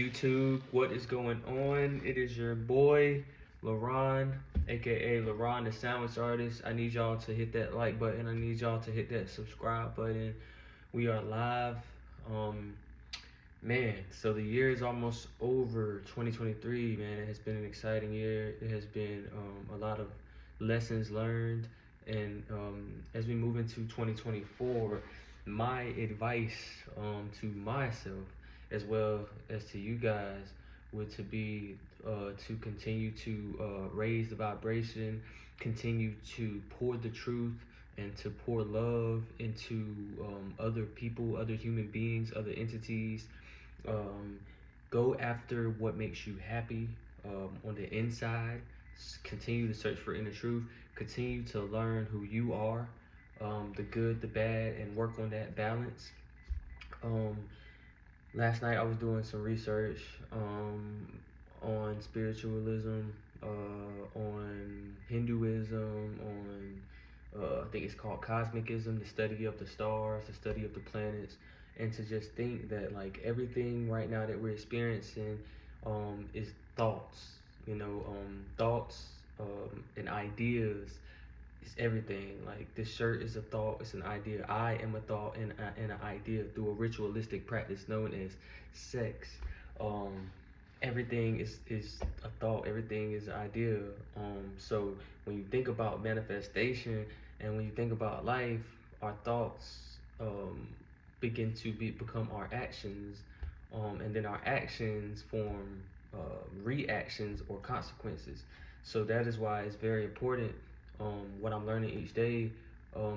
YouTube, what is going on? It is your boy Laron, aka Laron the Sandwich Artist. I need y'all to hit that like button. I need y'all to hit that subscribe button. We are live. Um, so the year is almost over. 2023, man. It has been an exciting year. It has been a lot of lessons learned, and as we move into 2024, my advice to myself as well as to you guys would to be to continue to raise the vibration, continue to pour the truth, and to pour love into other people, other human beings, other entities. um, Go after what makes you happy on the inside. Continue to search for inner truth. Continue to learn who you are, the good, the bad, and work on that balance. Um, Last night I was doing some research on spiritualism, on Hinduism, on I think it's called cosmicism, the study of the stars, the study of the planets, and to just think that like everything right now that we're experiencing is thoughts, thoughts and ideas is everything. Like this shirt is a thought, it's an idea. I am a thought and an idea through a ritualistic practice known as sex. Um, Everything is a thought, everything is an idea. So when you think about manifestation and when you think about life, our thoughts begin to become our actions, and then our actions form reactions or consequences. So that is why it's very important. What I'm learning each day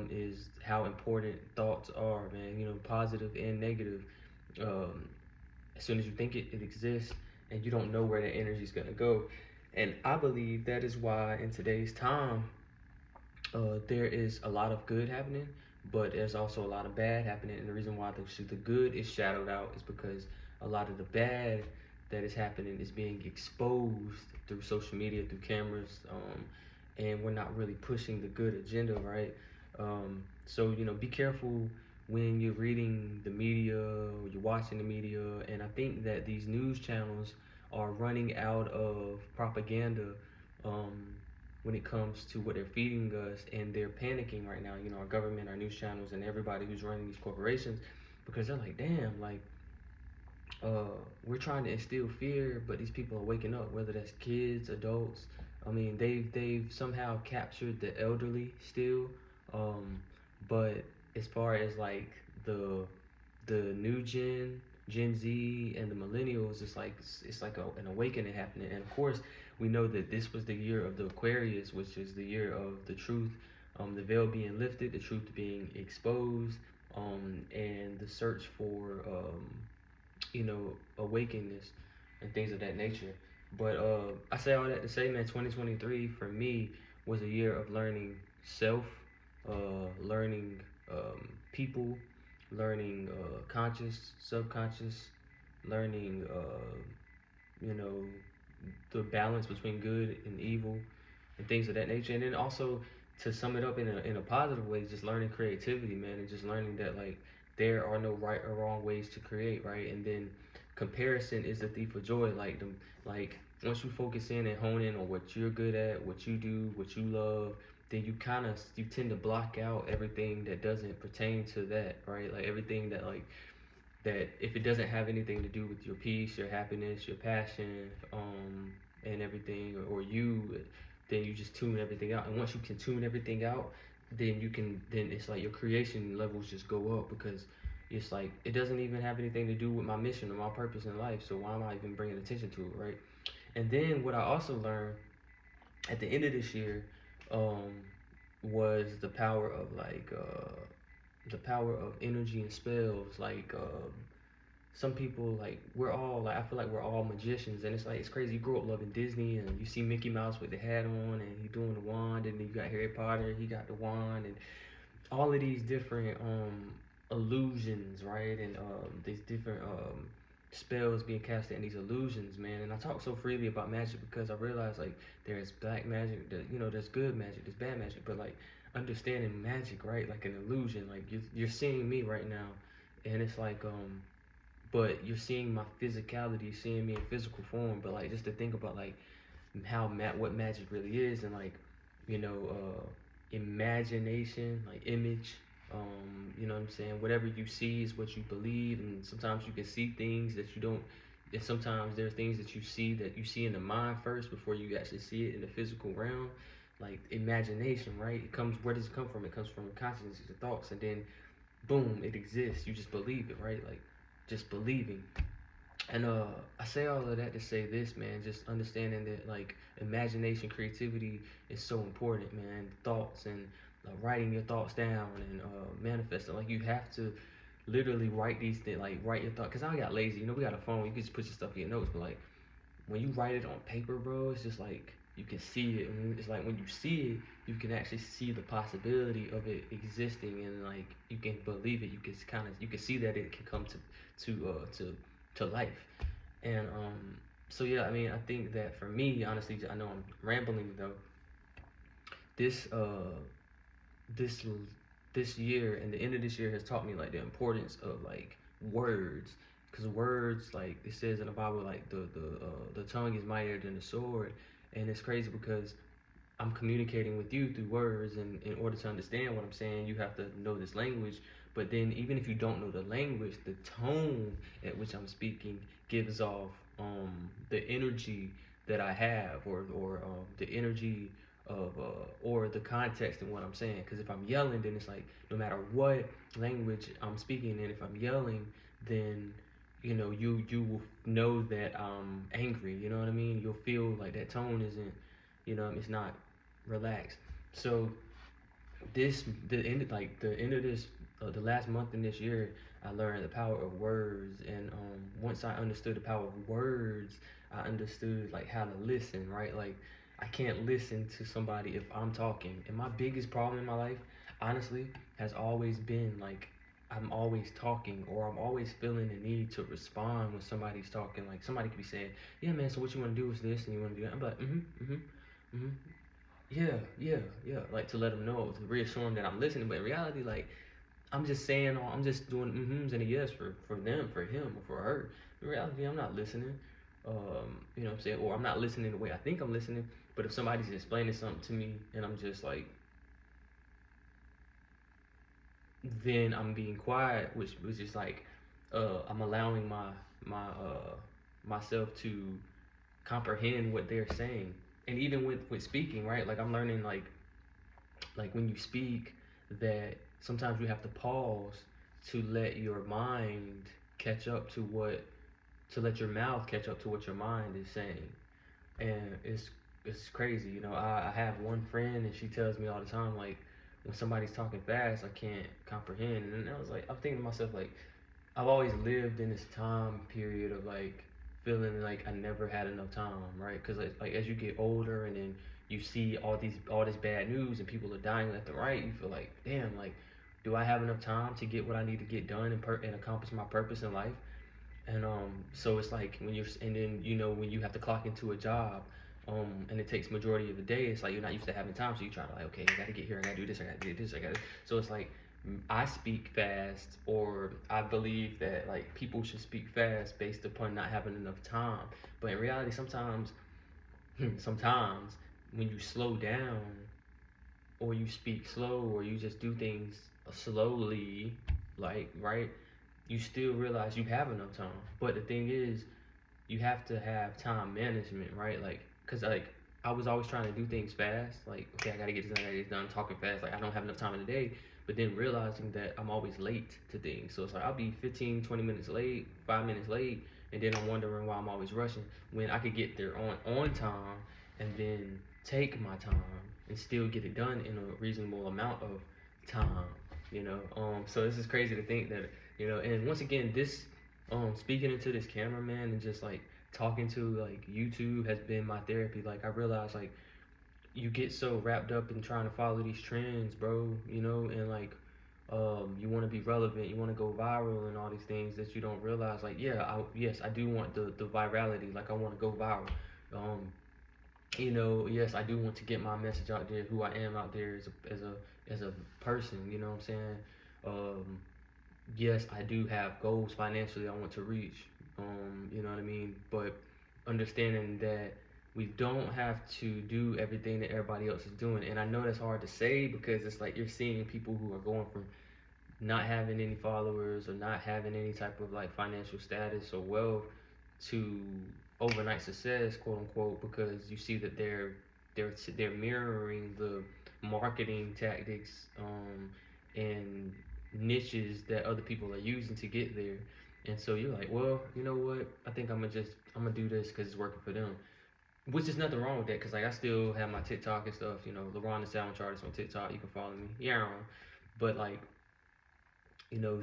is how important thoughts are, man. Positive and negative. Um, as soon as you think it exists, and you don't know where that energy is gonna go. And I believe that is why in today's time, there is a lot of good happening, but there's also a lot of bad happening. And the reason why the good is shadowed out is because a lot of the bad that is happening is being exposed through social media, through cameras, and we're not really pushing the good agenda, right? So be careful when you're reading the media or you're watching the media. And I think that these news channels are running out of propaganda. Um, when it comes to what they're feeding us, and they're panicking right now, our government, our news channels, and everybody who's running these corporations, because they're like, damn, like we're trying to instill fear, but these people are waking up, whether that's kids, adults. I mean, they've somehow captured the elderly still, but as far as like the new Gen Z, and the millennials, it's like an awakening happening. And of course, we know that this was the year of the Aquarius, which is the year of the truth, the veil being lifted, the truth being exposed, and the search for awakeness and things of that nature. But I say all that to say, man, 2023 for me was a year of learning self, learning people, learning conscious, subconscious, learning, you know, the balance between good and evil and things of that nature. And then also to sum it up in a positive way, just learning creativity, man, and just learning that like there are no right or wrong ways to create, right? And then comparison is the thief of joy. Like once you focus in and hone in on what you're good at, what you do, what you love, then you tend to block out everything that doesn't pertain to that, right? Like everything that if it doesn't have anything to do with your peace, your happiness, your passion, and everything, or you, then you just tune everything out. And once you can tune everything out, then it's like your creation levels just go up, because it's like it doesn't even have anything to do with my mission or my purpose in life. So why am I even bringing attention to it, right? And then what I also learned at the end of this year um, was the power of energy and spells. Like some people, like we're all like, I feel like we're all magicians, and it's crazy. You grow up loving Disney, and you see Mickey Mouse with the hat on, and he doing the wand, and then you got Harry Potter, he got the wand, and all of these different illusions, right? And these different spells being casted, and these illusions, man. And I talk so freely about magic because I realize like there's black magic, there's good magic, there's bad magic, but like understanding magic, right? Like an illusion, like you're seeing me right now, and it's like but you're seeing my physicality, seeing me in physical form. But like just to think about like how what magic really is, and like you know imagination, like image. You know what I'm saying? Whatever you see is what you believe, and sometimes you can see things that you don't. And sometimes there are things that you see in the mind first before you actually see it in the physical realm. Like imagination, right? It comes. Where does it come from? It comes from consciousness, your thoughts, and then boom, it exists. You just believe it, right? Like just believing. And I say all of that to say this, man. Just understanding that like imagination, creativity is so important, man. Thoughts and writing your thoughts down and manifesting. Like you have to literally write these things, like write your thoughts. Cause I got lazy. You know, we got a phone. You can just put your stuff in your notes, but like when you write it on paper, bro, it's just like you can see it, and it's like when you see it, you can actually see the possibility of it existing, and like you can believe it. You can you can see that it can come to life, and so yeah, I mean, I think that for me, honestly, I know I'm rambling though. This this this year and the end of this year has taught me like the importance of like words, because words, like it says in the Bible, like the tongue is mightier than the sword. And it's crazy because I'm communicating with you through words, and in order to understand what I'm saying, you have to know this language. But then even if you don't know the language, the tone at which I'm speaking gives off the energy that I have, or the energy of or the context in what I'm saying. Because if I'm yelling, then it's like no matter what language I'm speaking in, if I'm yelling, then you will know that I'm angry. You know what I mean? You'll feel like that tone isn't, it's not relaxed. So the end of this the last month in this year, I learned the power of words. And once I understood the power of words, I understood like how to listen, right? Like I can't listen to somebody if I'm talking. And my biggest problem in my life, honestly, has always been like I'm always talking, or I'm always feeling the need to respond when somebody's talking. Like somebody could be saying, "Yeah, man, so what you want to do is this, and you want to do that." I'm like, mm-hmm. Yeah, yeah, yeah. Like to let them know, to reassure them that I'm listening. But in reality, like I'm just saying, I'm just doing mm-hms and a yes for them, for him, or for her. In reality, I'm not listening. You know what I'm saying? Or I'm not listening the way I think I'm listening. But if somebody's explaining something to me and I'm just like, then I'm being quiet, which is like, I'm allowing myself to comprehend what they're saying. And even with speaking, right? Like I'm learning like when you speak, that sometimes you have to pause to let your mind catch up to what to let your mouth catch up to what your mind is saying. And it's crazy. I have one friend, and she tells me all the time, like when somebody's talking fast, I can't comprehend. And I was like, I'm thinking to myself, like I've always lived in this time period of like feeling like I never had enough time, right? Because like as you get older, and then you see all this bad news, and people are dying left and right, you feel like, damn, like do I have enough time to get what I need to get done, and accomplish my purpose in life? And so it's like and then when you have to clock into a job, and it takes majority of the day, it's like you're not used to having time, so you try to like, okay, I gotta get here, I gotta do this, I gotta do this, I gotta. So it's like I speak fast, or I believe that like people should speak fast based upon not having enough time. But in reality, sometimes when you slow down, or you speak slow, or you just do things slowly, like right, you still realize you have enough time. But the thing is, you have to have time management, right? Like, cause like I was always trying to do things fast. Like, okay, I gotta get this done, I gotta get this done, talking fast. Like, I don't have enough time in the day. But then realizing that I'm always late to things. So it's like I'll be 15, 20 minutes late, 5 minutes late, and then I'm wondering why I'm always rushing when I could get there on time, and then take my time and still get it done in a reasonable amount of time. So this is crazy to think that, and once again, this speaking into this cameraman, and just like talking to like YouTube has been my therapy. Like I realized like you get so wrapped up in trying to follow these trends, bro, and like you want to be relevant, you want to go viral and all these things, that you don't realize like, yeah, yes, I do want the virality. Like I want to go viral. um yes, I do want to get my message out there, who I am out there as a person, you know what I'm saying? yes, I do have goals financially I want to reach. You know what I mean? But understanding that we don't have to do everything that everybody else is doing. And I know that's hard to say because it's like you're seeing people who are going from not having any followers or not having any type of like financial status or wealth to overnight success, quote unquote, because you see that they're mirroring the marketing tactics and niches that other people are using to get there. And so you're like, well, you know what? I think I'm gonna do this because it's working for them. Which is nothing wrong with that, because like I still have my TikTok and stuff. You know, LaronTheSandwichartist on TikTok. You can follow me. Yeah, but like,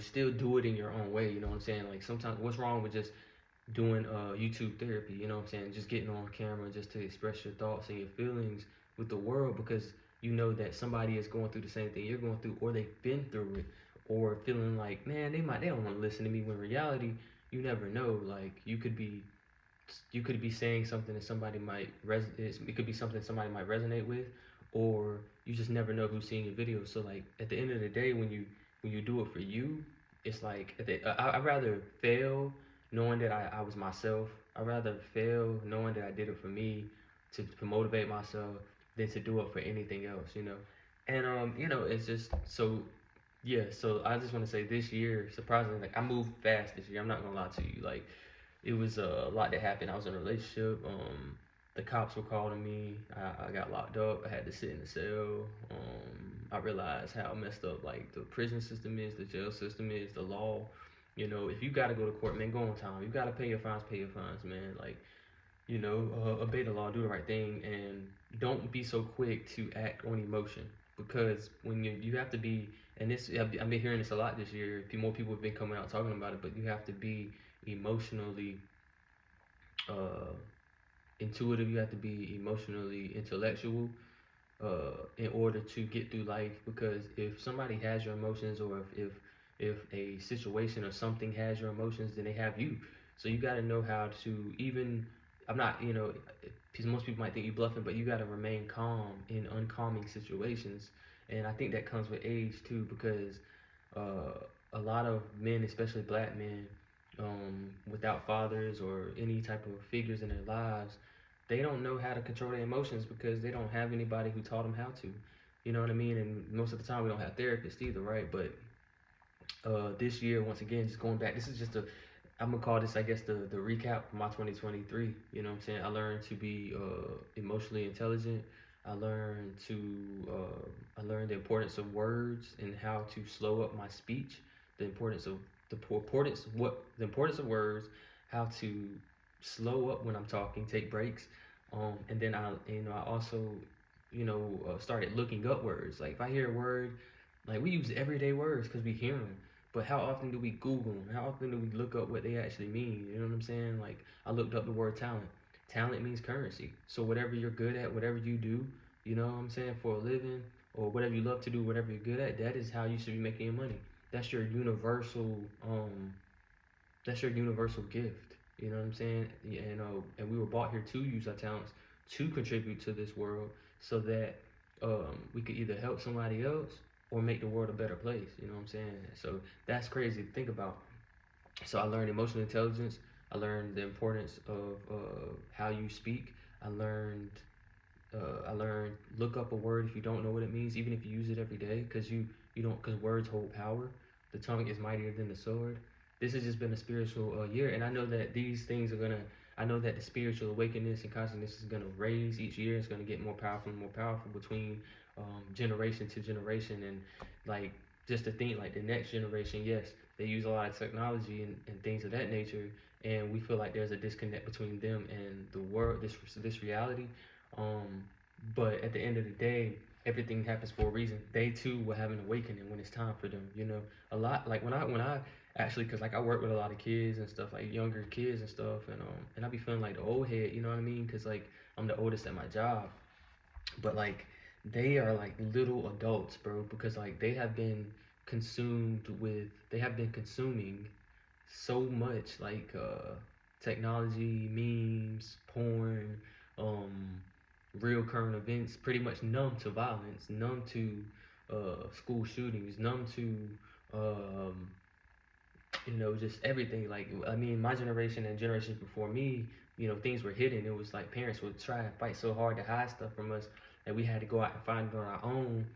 still do it in your own way. You know what I'm saying? Like sometimes, what's wrong with just doing YouTube therapy? You know what I'm saying? Just getting on camera just to express your thoughts and your feelings with the world, because you know that somebody is going through the same thing you're going through, or they've been through it, or feeling like, man, they don't want to listen to me. When in reality, you never know. Like you could be saying something that somebody might it could be something somebody might resonate with, or you just never know who's seeing your video. So like at the end of the day, when you do it for you, it's like I'd rather fail knowing that I was myself. I'd rather fail knowing that I did it for me, to motivate myself, than to do it for anything else. And it's just so, yeah. So I just want to say, this year, surprisingly, like I moved fast this year. I'm not gonna lie to you. Like it was a lot that happened. I was in a relationship. The cops were calling me. I got locked up. I had to sit in the cell. I realized how messed up like the prison system is, the jail system is, the law. If you gotta go to court, man, go on time. You gotta pay your fines, man. Like, obey the law, do the right thing, and don't be so quick to act on emotion. Because when you have to be, and this I've been hearing this a lot this year. More people have been coming out talking about it, but you have to be emotionally uh, intuitive. You have to be emotionally intellectual in order to get through life. Because if somebody has your emotions, or if a situation or something has your emotions, then they have you. So you got to know how to even. I'm not, because most people might think you bluffing, but you got to remain calm in uncalming situations. And I think that comes with age too, because a lot of men, especially black men, without fathers or any type of figures in their lives, they don't know how to control their emotions because they don't have anybody who taught them how to. You know what I mean? And most of the time, we don't have therapists either, right? But this year, once again, just going back, this is just I'm gonna call this, I guess, the recap of my 2023. You know what I'm saying? I learned to be emotionally intelligent. I learned I learned the importance of words and how to slow up my speech. The importance of the importance of words, how to slow up when I'm talking, take breaks, and then I also started looking up words. Like if I hear a word, like we use everyday words because we hear them, but how often do we Google them? How often do we look up what they actually mean? You know what I'm saying? Like I looked up the word talent. Talent means currency. So whatever you're good at, whatever you do, you know what I'm saying, for a living, or whatever you love to do, whatever you're good at, that is how you should be making your money. That's your universal um that's your universal gift. You know what I'm saying? And we were brought here to use our talents to contribute to this world, so that we could either help somebody else or make the world a better place. You know what I'm saying? So that's crazy to think about. So I learned emotional intelligence. I learned the importance of how you speak. I learned look up a word if you don't know what it means, even if you use it every day, because you don't because words hold power. The tongue is mightier than the sword. This has just been a spiritual year, and I know that these things are gonna. I know that the spiritual awakeness and consciousness is gonna raise each year. It's gonna get more powerful and more powerful between generation to generation, and like just to think like the next generation. Yes, they use a lot of technology and things of that nature, and we feel like there's a disconnect between them and the world, this reality. Um, but at the end of the day, everything happens for a reason. They too will have an awakening when it's time for them. A lot like when I actually, cause like I work with a lot of kids and stuff, like younger kids and stuff, and I be feeling like the old head. You know what I mean? Cause like I'm the oldest at my job, but like they are like little adults, bro. Because like they have been consuming so much like technology, memes, porn, um, real current events, pretty much numb to violence, numb to school shootings, numb to um, just everything. Like, I mean, my generation and generations before me, things were hidden. It was like parents would try and fight so hard to hide stuff from us that we had to go out and find it on our own.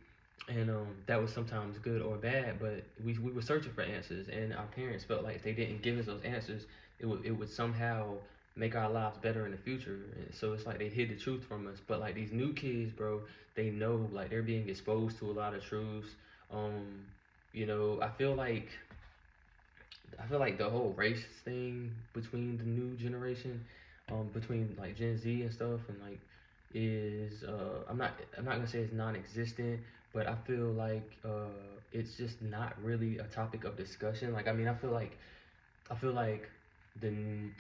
And that was sometimes good or bad, but we were searching for answers, and our parents felt like if they didn't give us those answers, it would somehow make our lives better in the future. And so it's like they hid the truth from us. But like these new kids, bro, they know, like, they're being exposed to a lot of truths. Um, I feel like the whole race thing between the new generation, between like Gen Z and stuff, and like is I'm not gonna say it's non-existent, but I feel like it's just not really a topic of discussion. Like, I mean, I feel like the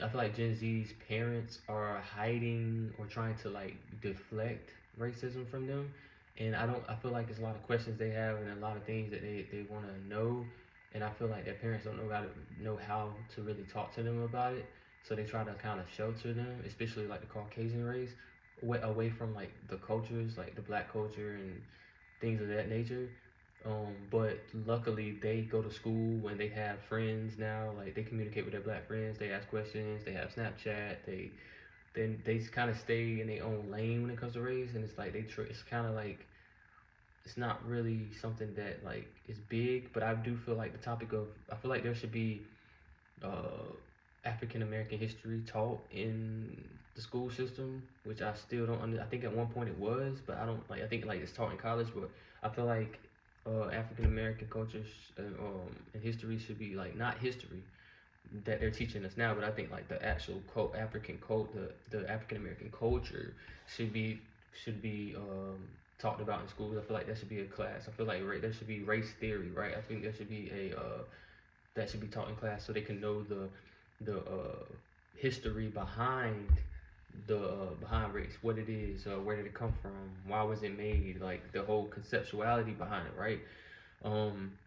I feel like Gen Z's parents are hiding or trying to like deflect racism from them, and I feel like there's a lot of questions they have and a lot of things that they want to know, and I feel like their parents don't know how to really talk to them about it, so they try to kind of shelter them, especially like the Caucasian race, away from like the cultures, like the black culture and things of that nature. But luckily they go to school and they have friends now. Like, they communicate with their black friends. They ask questions. They have Snapchat. They kind of stay in their own lane when it comes to race, and it's like it's kind of like it's not really something that like is big. But I do feel like I feel like there should be uh, African American history taught in the school system, which I still don't I think at one point it was, but I don't like. I think like it's taught in college, but I feel like African American cultures and history should be like not history that they're teaching us now, but I think like the actual African the African American culture should be talked about in schools. I feel like that should be a class. I feel like there should be race theory, right? I think there should be a that should be taught in class so they can know the history behind behind race, what it is, where did it come from, why was it made, like the whole conceptuality behind it, right? Um,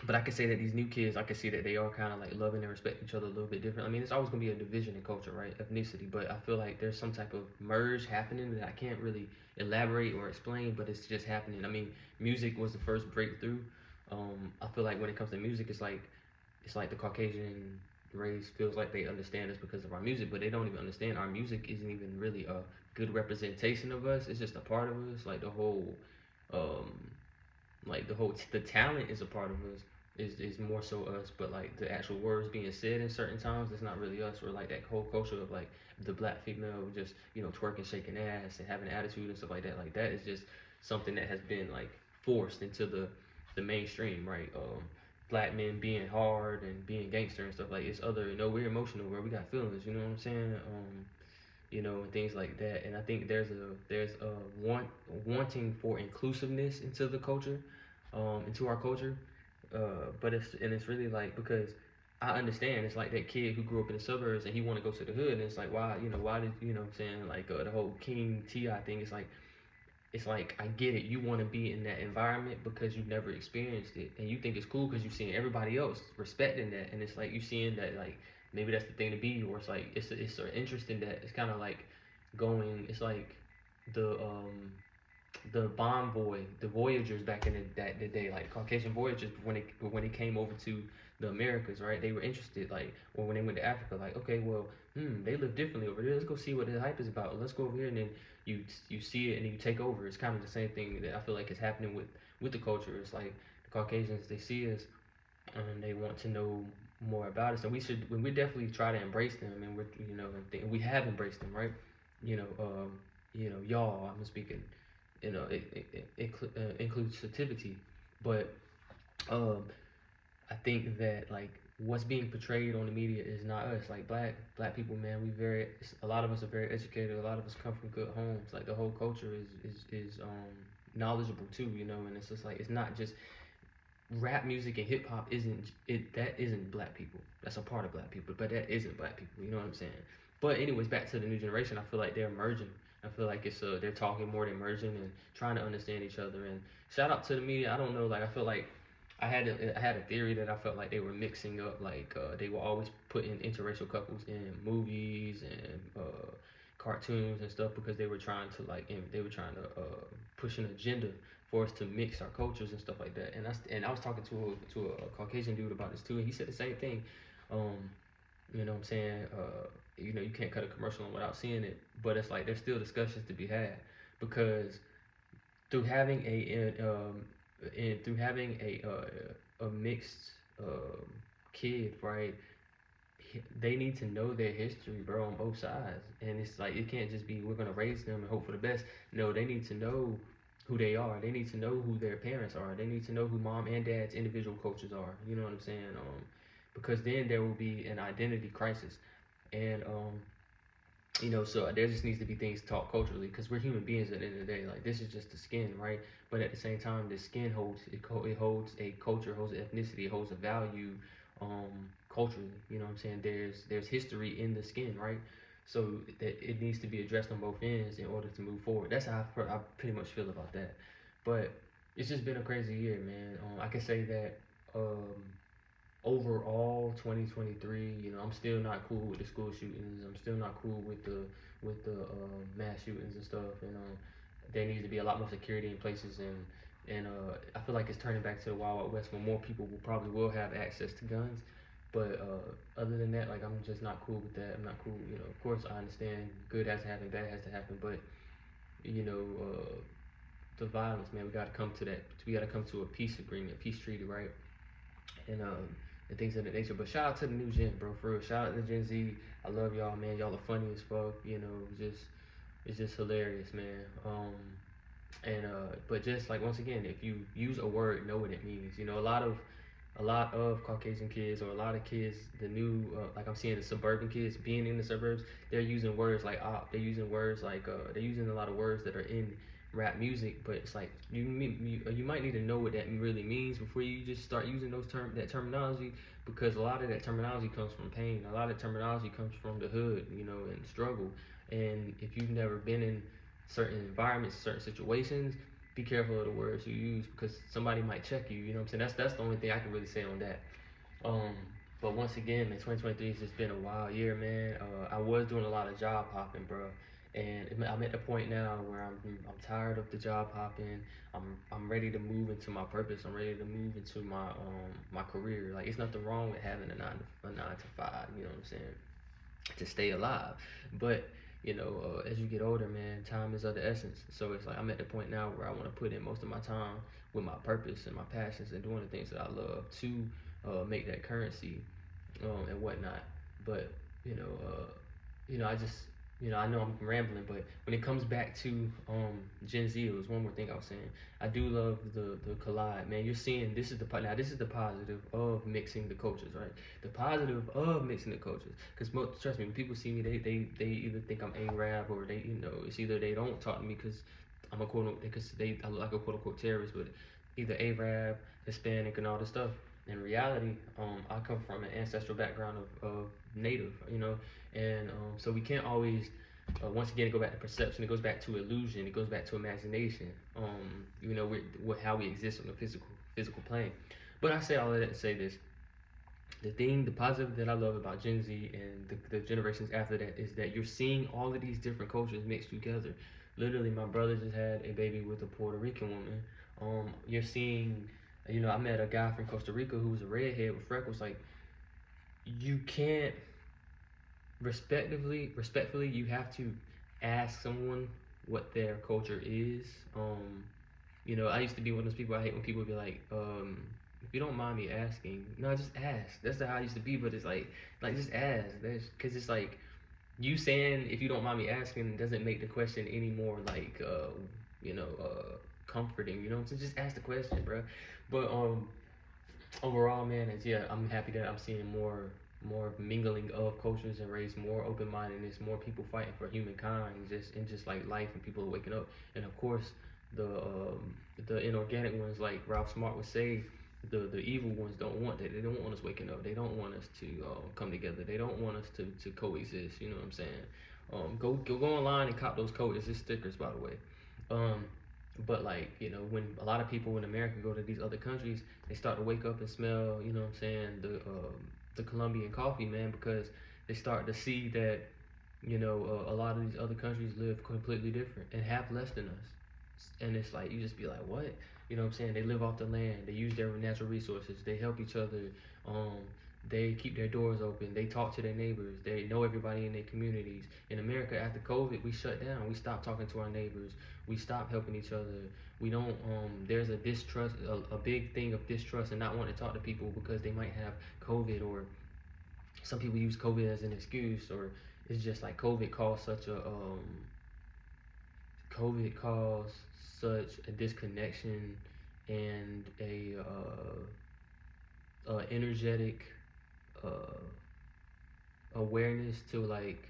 but I can say that these new kids, I can see that they are kind of like loving and respecting each other a little bit different. I mean, it's always gonna be a division in culture, right? Ethnicity, but I feel like there's some type of merge happening that I can't really elaborate or explain, but it's just happening. I mean, music was the first breakthrough. I feel like when it comes to music, it's like the Caucasian race feels like they understand us because of our music, but they don't even understand our music isn't even really a good representation of us. It's just a part of us. Um, the talent is a part of us. Is more so us, but like the actual words being said in certain times, it's not really us. Or like that whole culture of like the black female just twerking, shaking ass, and having an attitude and stuff like that. Like that is just something that has been like forced into the mainstream, right? Black men being hard and being gangster and stuff like it's other. We're emotional, where we got feelings. You know what I'm saying? And things like that. And I think there's a wanting for inclusiveness into our culture. But it's really like, because I understand it's like that kid who grew up in the suburbs and he want to go to the hood, and it's like, why did what I'm saying, like the whole King Ti thing. It's like I get it. You want to be in that environment because you've never experienced it, and you think it's cool because you're seeing everybody else respecting that, and it's like you seeing that like maybe that's the thing to be, or it's like it's sort of interesting that it's kind of like going. It's like the Bonvoy, the Voyagers back in the day, like Caucasian Voyagers when they came over to the Americas, right? They were interested, like, or when they went to Africa, like, okay, well, they live differently over there. Let's go see what the hype is about. Let's go over here, and then you see it, and then you take over. It's kind of the same thing that I feel like is happening with the culture. It's like the Caucasians, they see us and they want to know more about us, and we definitely try to embrace them, and we have embraced them, right? You know, y'all. I'm speaking inclusivity, but um, I think that like what's being portrayed on the media is not us. Like black people, man, a lot of us are very educated. A lot of us come from good homes. Like the whole culture is knowledgeable too, and it's just like it's not just rap music and hip hop that isn't black people. That's a part of black people, but that isn't black people. You know what I'm saying? But anyways, back to the new generation. I feel like they're merging. I feel like they're talking more than merging and trying to understand each other. And shout out to the media. I don't know, like I feel like I had a theory that I felt like they were mixing up, like they were always putting interracial couples in movies and cartoons and stuff because they were trying to push an agenda for us to mix our cultures and stuff like that. And I was talking to a Caucasian dude about this too, and he said the same thing. Um, you know what I'm saying? You can't cut a commercial on without seeing it, but it's like there's still discussions to be had because through having a mixed kid, right? They need to know their history, bro, on both sides. And it's like it can't just be we're gonna raise them and hope for the best. No, they need to know who they are. They need to know who their parents are. They need to know who mom and dad's individual cultures are. You know what I'm saying? Because then there will be an identity crisis, and so there just needs to be things taught culturally because we're human beings at the end of the day. Like this is just the skin, right? But at the same time, the skin holds it holds a culture, holds an ethnicity, it holds a value, culturally. You know what I'm saying? There's history in the skin, right? So that it needs to be addressed on both ends in order to move forward. That's how I pretty much feel about that. But it's just been a crazy year, man. I can say that overall 2023, I'm still not cool with the school shootings. I'm still not cool with the mass shootings and stuff. And there needs to be a lot more security in places, and I feel like it's turning back to the Wild Wild West where more people will have access to guns. But other than that, like I'm just not cool with that. I'm not cool. Of course I understand good has to happen, bad has to happen, but the violence, man, we got to come to that. We got to come to a peace agreement, peace treaty, right? And things of that nature. But shout out to the new gen, bro. For real, shout out to Gen Z. I love y'all, man. Y'all are funny as fuck. It's just hilarious, man. But just like once again, if you use a word, know what it means. A lot of Caucasian kids or a lot of kids, the new like I'm seeing the suburban kids being in the suburbs, they're using words like op. They're using words like they're using a lot of words that are in rap music, but it's like you might need to know what that really means before you just start using that terminology, because a lot of that terminology comes from pain. A lot of terminology comes from the hood, and struggle. And if you've never been in certain environments, certain situations, be careful of the words you use because somebody might check you. You know what I'm saying? That's the only thing I can really say on that. But once again, man, 2023 has just been a wild year, man. I was doing a lot of job hopping, bro. And I'm at the point now where I'm tired of the job hopping. I'm ready to move into my purpose. I'm ready to move into my career. Like it's nothing wrong with having a nine to five. You know what I'm saying? To stay alive, but as you get older, man, time is of the essence. So it's like I'm at the point now where I want to put in most of my time with my purpose and my passions and doing the things that I love to make that currency and whatnot. But I just I know I'm rambling, but when it comes back to Gen Z, it was one more thing I was saying. I do love the collide, man. You're seeing this is the positive of mixing the cultures, right? The positive of mixing the cultures, because trust me, when people see me, they either think I'm Arab or they it's either they don't talk to me because I'm a I look like a quote unquote terrorist, but either Arab, Hispanic, and all this stuff. In reality, I come from an ancestral background of Native, and so we can't always, once again, go back to perception. It goes back to illusion. It goes back to imagination. With how we exist on the physical plane. But I say all of that to say this: the positive that I love about Gen Z and the generations after that is that you're seeing all of these different cultures mixed together. Literally, my brother just had a baby with a Puerto Rican woman. You're seeing, I met a guy from Costa Rica who was a redhead with freckles. Like, you can't respectfully, you have to ask someone what their culture is. I used to be one of those people. I hate when people be like, if you don't mind me asking, no, just ask. That's how I used to be. But it's like just ask. Because it's like you saying if you don't mind me asking doesn't make the question any more like comforting. So just ask the question, bro. But overall, man, I'm happy that I'm seeing more mingling of cultures and race, more open-mindedness, more people fighting for humankind, just like life, and people are waking up. And of course, the inorganic ones, like Ralph Smart would say, the evil ones don't want that. They don't want us waking up. They don't want us to come together. They don't want us to coexist. You know what I'm saying? Go online and cop those codes. It's stickers, by the way. But like, when a lot of people in America go to these other countries, they start to wake up and smell, the Colombian coffee, man, because they start to see that A lot of these other countries live completely different and have less than us. And it's like, you just be like, what? You know what I'm saying? They live off the land. They use their natural resources. They help each other. Um, they keep their doors open. They talk to their neighbors. They know everybody in their communities. In America, after COVID, we shut down. We stopped talking to our neighbors. We stopped helping each other. We don't. There's a distrust, a big thing of distrust and not wanting to talk to people because they might have COVID, or some people use COVID as an excuse, or it's just like COVID caused such a disconnection and energetic uh, awareness to, like,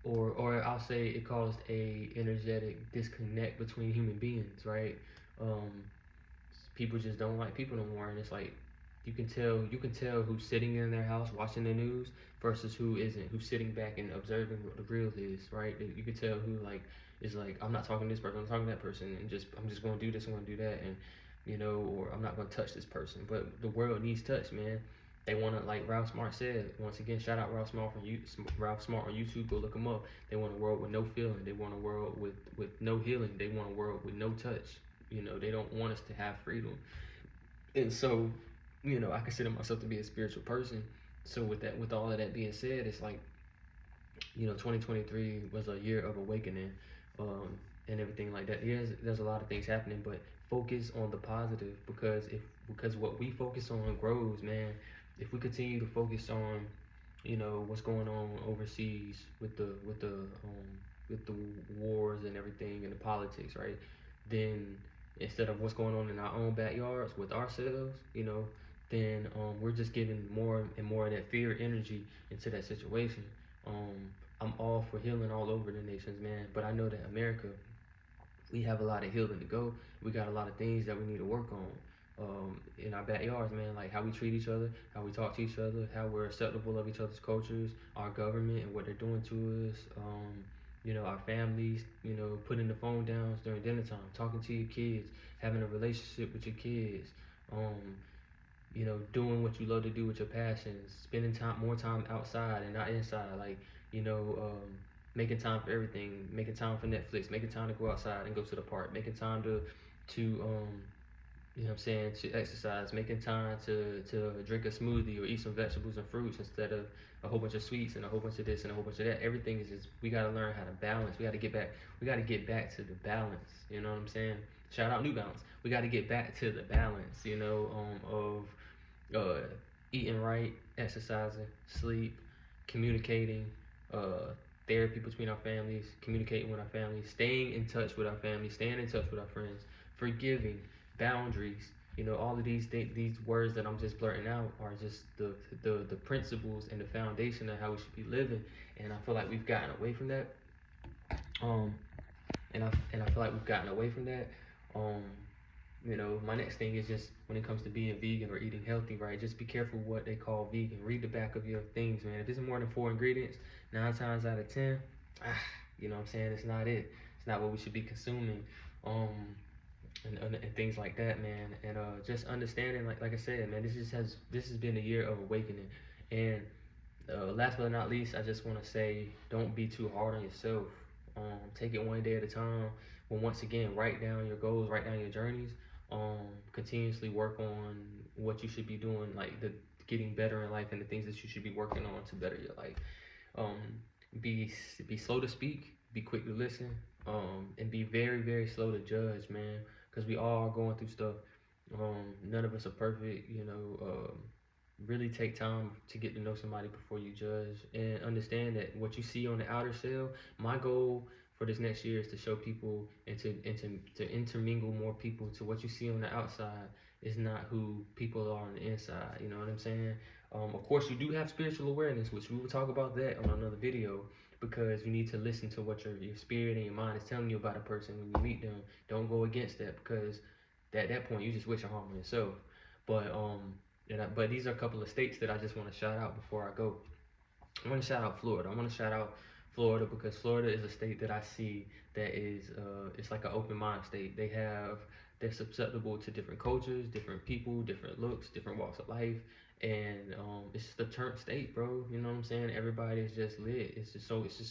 or I'll say it caused a energetic disconnect between human beings, right? Um, People just don't like people no more, and it's like you can tell who's sitting in their house watching the news versus who isn't, who's sitting back and observing what the real is, right? You can tell who, like, is like, I'm not talking to this person, I'm talking to that person, and I'm just going to do this, I'm going to do that, and or I'm not going to touch this person. But the world needs touch, man. They want to, like Ralph Smart said, once again, shout out Ralph Smart on YouTube, go look him up. They want a world with no feeling. They want a world with no healing. They want a world with no touch. They don't want us to have freedom. And so, I consider myself to be a spiritual person. So with all of that being said, it's like, 2023 was a year of awakening, and everything like that. Yes, there's a lot of things happening, but focus on the positive, because what we focus on grows, man. If we continue to focus on, what's going on overseas with the wars and everything and the politics, right? Then instead of what's going on in our own backyards with ourselves, then we're just giving more and more of that fear energy into that situation. I'm all for healing all over the nations, man, but I know that America, we have a lot of healing to go. We got a lot of things that we need to work on, in our backyards, man. Like how we treat each other, how we talk to each other, how we're acceptable of each other's cultures, our government and what they're doing to us. Our families, putting the phone down during dinner time, talking to your kids, having a relationship with your kids. Um, doing what you love to do with your passions, spending more time outside and not inside, like, making time for everything, making time for Netflix, making time to go outside and go to the park, making time to what I'm saying, to exercise, making time to drink a smoothie or eat some vegetables and fruits instead of a whole bunch of sweets and a whole bunch of this and a whole bunch of that. Everything is just, we got to learn how to balance. We got to get back to the balance. You know what I'm saying? Shout out New Balance. We got to get back to the balance, of uh, eating right, exercising, sleep, communicating, uh, therapy between our families, communicating with our families, staying in touch with our families, staying in touch with our friends, forgiving, boundaries. All of these words that I'm just blurting out are just the principles and the foundation of how we should be living. And I feel like we've gotten away from that. Um, and I feel like we've gotten away from that. Um, my next thing is just when it comes to being vegan or eating healthy, right? Just be careful what they call vegan. Read the back of your things, man. If it's more than 4 ingredients, 9 times out of 10, you know what I'm saying? It's not it. It's not what we should be consuming, and things like that, man. And just understanding, like I said, man, this has been a year of awakening. And last but not least, I just want to say, don't be too hard on yourself. Take it one day at a time. Well, once again, write down your goals, write down your journeys. Continuously work on what you should be doing, like the getting better in life and the things that you should be working on to better your life. Um, be slow to speak, be quick to listen, and be very, very slow to judge, man. Because we all are going through stuff. None of us are perfect, really take time to get to know somebody before you judge, and understand that what you see on the outer shell. My goal for this next year is to show people and to intermingle more people to what you see on the outside is not who people are on the inside. You know what I'm saying? Of course, you do have spiritual awareness, which we will talk about that on another video, because you need to listen to what your spirit and your mind is telling you about a person when you meet them. Don't go against that, because at that point you just wish harm on yourself. But but these are a couple of states that I just want to shout out before I go. I want to shout out Florida. I want to shout out Florida because Florida is a state that I see that is it's like an open mind state. They're susceptible to different cultures, different people, different looks, different walks of life, and it's just a turnt state, bro. You know what I'm saying? Everybody is just lit. It's just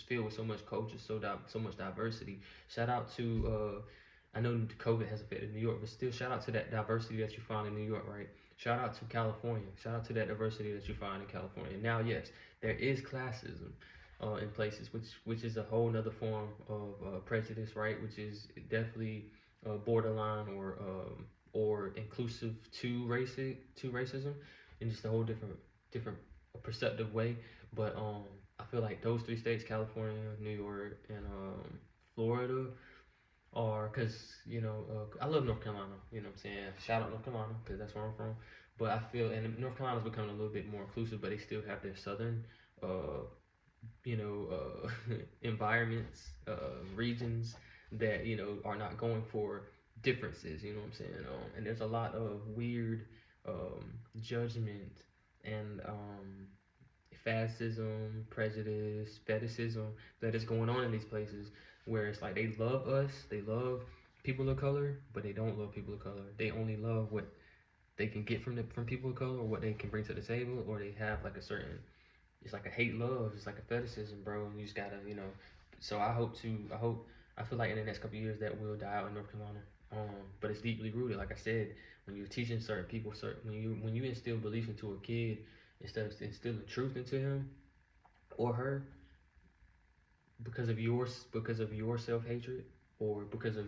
filled with so much culture, so much diversity. Shout out to I know COVID has affected New York, but still shout out to that diversity that you find in New York, right? Shout out to California. Shout out to that diversity that you find in California. Now, yes, there is classism in places, which is a whole nother form of prejudice, right? Which is definitely borderline or inclusive to racism in just a whole different perceptive way. But I feel like those three states, California, New York, and Florida, are because I love North Carolina. You know what I'm saying? Shout out North Carolina because that's where I'm from. But I feel and North Carolina's becoming a little bit more inclusive, but they still have their southern environments, regions that are not going for differences. You know what I'm saying? And there's a lot of weird judgment and fascism, prejudice, fetishism that is going on in these places where it's like they love us, they love people of color, but they don't love people of color. They only love what they can get from people of color or what they can bring to the table, or they have like a certain it's like a hate love. It's like a fetishism, bro. And you just gotta, So I feel like in the next couple of years that will die out in North Carolina. But it's deeply rooted. Like I said, when you're teaching certain people, when you instill belief into a kid instead of instilling truth into him or her, because of your self hatred or because of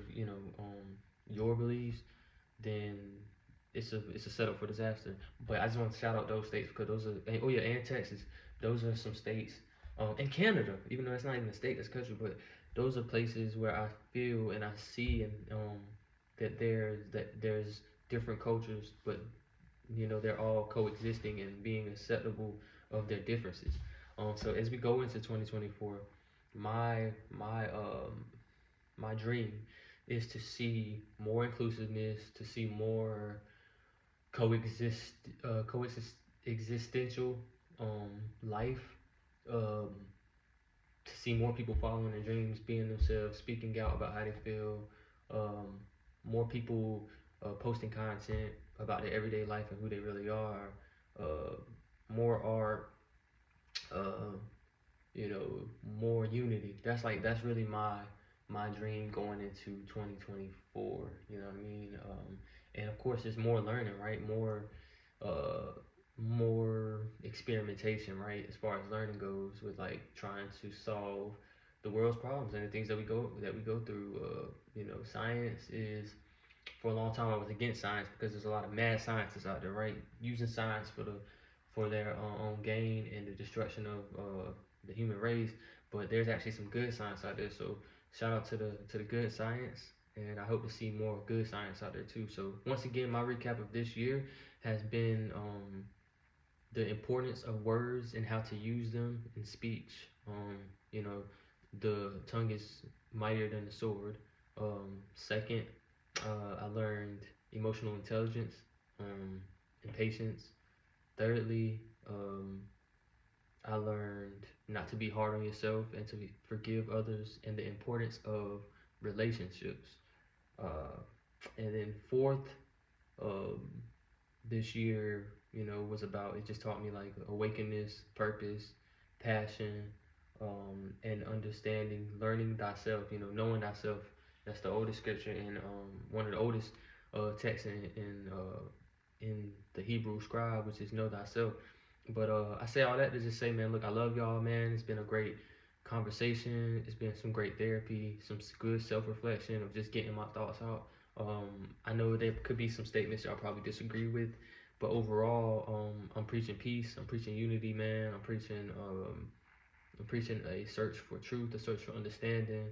your beliefs, then it's a setup for disaster. But I just want to shout out those states because those are and Texas. Those are some states, and Canada, even though it's not even a state, that's a country. But those are places where I feel and I see and that there's different cultures, but they're all coexisting and being acceptable of their differences. So as we go into 2024, my dream is to see more inclusiveness, to see more coexist existential life, um, to see more people following their dreams, being themselves, speaking out about how they feel, more people posting content about their everyday life and who they really are, uh, more art, uh, more unity. That's really my dream going into 2024. You know what I mean? And of course, there's more learning, right? Uh, more experimentation, right? As far as learning goes, with like trying to solve the world's problems and the things that we go through. Science is for a long time I was against science because there's a lot of mad scientists out there, right? Using science for their own gain and the destruction of the human race. But there's actually some good science out there. So shout out to the good science, and I hope to see more good science out there too. So once again, my recap of this year has been the importance of words and how to use them in speech. You know, the tongue is mightier than the sword. Second, I learned emotional intelligence and patience. Thirdly, I learned not to be hard on yourself and to forgive others and the importance of relationships. And then fourth, um, this year, was about it just taught me like awakeness, purpose, passion, and understanding, learning thyself, knowing thyself. That's the oldest scripture and one of the oldest texts in the Hebrew scribe, which is know thyself. But I say all that to just say, man, look, I love y'all, man. It's been a great conversation. It's been some great therapy, some good self-reflection of just getting my thoughts out. I know there could be some statements y'all probably disagree with, but overall, I'm preaching peace. I'm preaching unity, man. I'm preaching a search for truth, a search for understanding,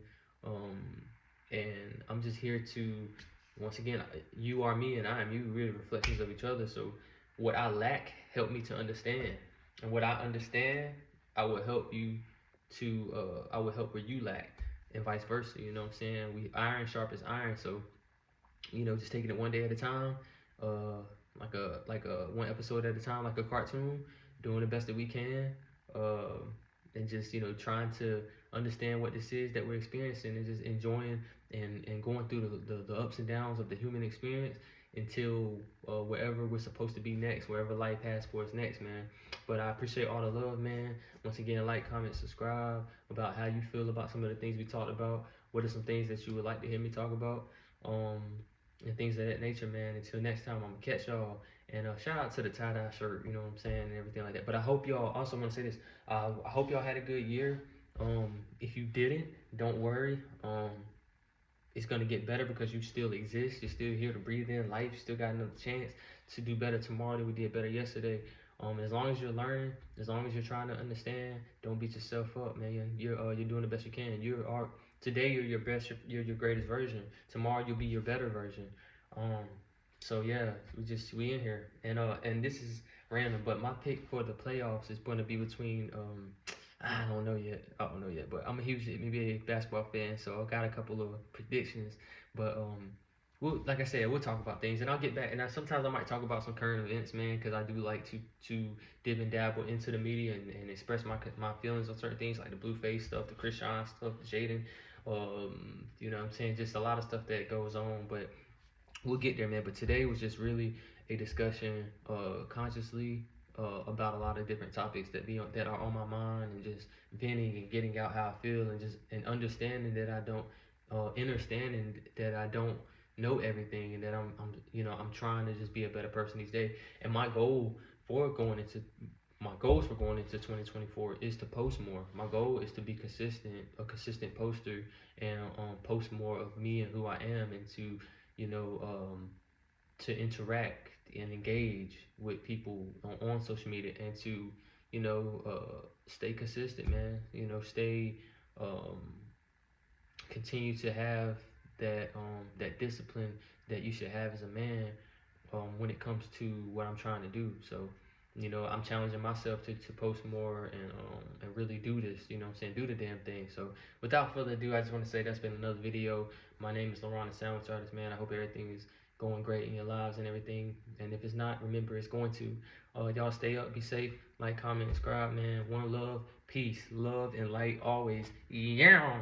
and I'm just here to, once again, you are me and I am you. We're really reflections of each other. So what I lack, help me to understand, and what I understand, I will help you I will help where you lack, and vice versa. You know what I'm saying? We iron sharp as iron. So just taking it one day at a time, like a one episode at a time, like a cartoon, doing the best that we can, and just trying to understand what this is that we're experiencing, and just enjoying and going through the ups and downs of the human experience, until wherever we're supposed to be next, wherever life has for us next, man. But I appreciate all the love, man. Once again, like, comment, subscribe about how you feel about some of the things we talked about. What are some things that you would like to hear me talk about? And things of that nature, man. Until next time, I'm gonna catch y'all. And shout out to the tie-dye shirt, you know what I'm saying, and everything like that. But I hope y'all, also want to say this, I hope y'all had a good year. If you didn't, don't worry. It's gonna get better because you still exist. You're still here to breathe in life. You still got another chance to do better tomorrow than we did better yesterday. As long as you're learning, as long as you're trying to understand, don't beat yourself up, man. You're doing the best you can. Today you're your best. You're your greatest version. Tomorrow you'll be your better version. So yeah, we in here, and this is random, but my pick for the playoffs is going to be between I don't know yet. But I'm a huge NBA basketball fan, so I got a couple of predictions. But like I said, we'll talk about things, and I'll get back. And sometimes I might talk about some current events, man, because I do like to dip and dabble into the media and express my feelings on certain things, like the Blueface stuff, the Chris Sean stuff, the Jaden, you know what I'm saying, just a lot of stuff that goes on. But we'll get there, man. But today was just really a discussion, consciously, about a lot of different topics that are on my mind, and just venting and getting out how I feel, and understanding that I don't, understanding that I don't know everything, and that I'm trying to just be a better person these days. And my goals for going into 2024 is to post more. My goal is to be a consistent poster, and post more of me and who I am, and to you know, to interact and engage with people on social media, and to, stay consistent, man. Um, Continue to have that discipline that you should have as a man, when it comes to what I'm trying to do. So, I'm challenging myself to post more, and really do this, you know what I'm saying, do the damn thing. So without further ado, I just want to say that's been another video. My name is LaronTheSandwichartist, man. I hope everything is going great in your lives and everything. And if it's not, remember it's going to. Y'all stay up, be safe, like, comment, subscribe, man. One love, peace, love, and light always. Yeah.